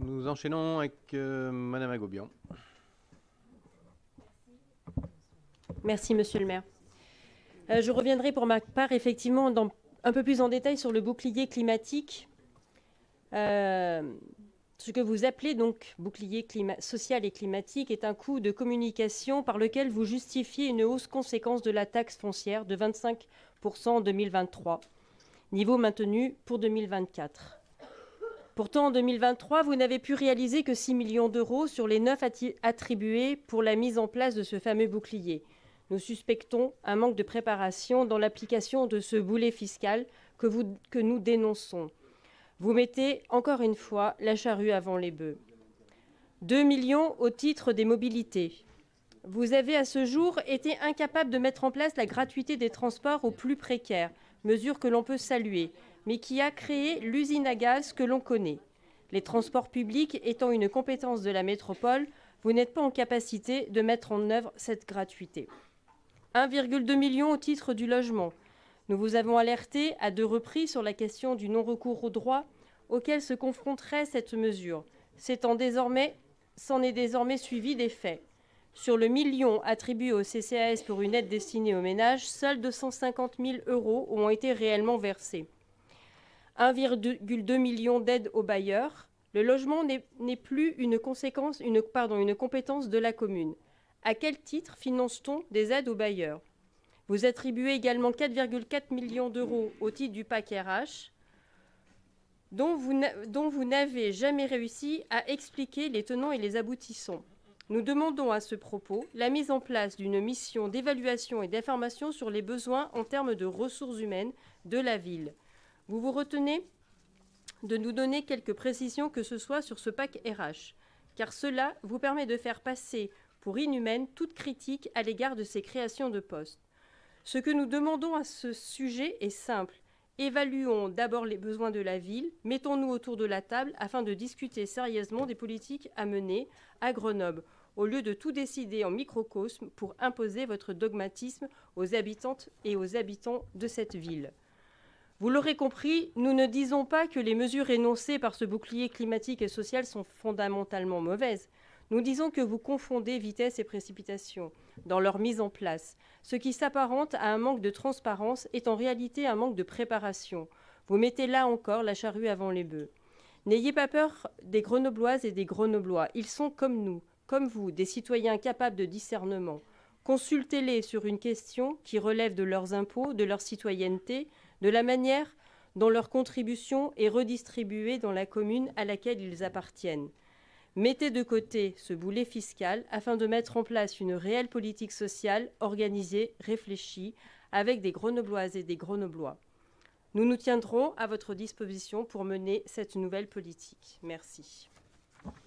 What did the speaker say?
Nous enchaînons avec Madame Agobian. Merci, Monsieur le maire. Je reviendrai pour ma part effectivement un peu plus en détail sur le bouclier climatique. Ce que vous appelez donc bouclier social et climatique est un coup de communication par lequel vous justifiez une hausse conséquence de la taxe foncière de 25% en 2023, niveau maintenu pour 2024. Pourtant, en 2023, vous n'avez pu réaliser que 6 millions d'euros sur les 9 attribués pour la mise en place de ce fameux bouclier. Nous suspectons un manque de préparation dans l'application de ce boulet fiscal que nous dénonçons. Vous mettez, encore une fois, la charrue avant les bœufs. 2 millions au titre des mobilités. Vous avez à ce jour été incapable de mettre en place la gratuité des transports aux plus précaires, mesure que l'on peut saluer, mais qui a créé l'usine à gaz que l'on connaît. Les transports publics étant une compétence de la métropole, vous n'êtes pas en capacité de mettre en œuvre cette gratuité. 1,2 million au titre du logement. Nous vous avons alerté à 2 reprises sur la question du non-recours au droit auquel se confronterait cette mesure. S'en est désormais suivi des faits. Sur le million attribué au CCAS pour une aide destinée aux ménages, seuls 250 000 euros ont été réellement versés. 1,2 million d'aides aux bailleurs. Le logement n'est plus une compétence de la commune. À quel titre finance-t-on des aides aux bailleurs ? Vous attribuez également 4,4 millions d'euros au titre du PAC RH, dont vous n'avez jamais réussi à expliquer les tenants et les aboutissants. Nous demandons à ce propos la mise en place d'une mission d'évaluation et d'information sur les besoins en termes de ressources humaines de la ville. Vous vous retenez de nous donner quelques précisions que ce soit sur ce PAC RH, car cela vous permet de faire passer pour inhumaine toute critique à l'égard de ces créations de postes. Ce que nous demandons à ce sujet est simple. Évaluons d'abord les besoins de la ville, mettons-nous autour de la table afin de discuter sérieusement des politiques à mener à Grenoble, au lieu de tout décider en microcosme pour imposer votre dogmatisme aux habitantes et aux habitants de cette ville. Vous l'aurez compris, nous ne disons pas que les mesures énoncées par ce bouclier climatique et social sont fondamentalement mauvaises. Nous disons que vous confondez vitesse et précipitation dans leur mise en place. Ce qui s'apparente à un manque de transparence est en réalité un manque de préparation. Vous mettez là encore la charrue avant les bœufs. N'ayez pas peur des Grenobloises et des Grenoblois. Ils sont comme nous, comme vous, des citoyens capables de discernement. Consultez-les sur une question qui relève de leurs impôts, de leur citoyenneté, de la manière dont leur contribution est redistribuée dans la commune à laquelle ils appartiennent. Mettez de côté ce boulet fiscal afin de mettre en place une réelle politique sociale organisée, réfléchie, avec des Grenobloises et des Grenoblois. Nous nous tiendrons à votre disposition pour mener cette nouvelle politique. Merci.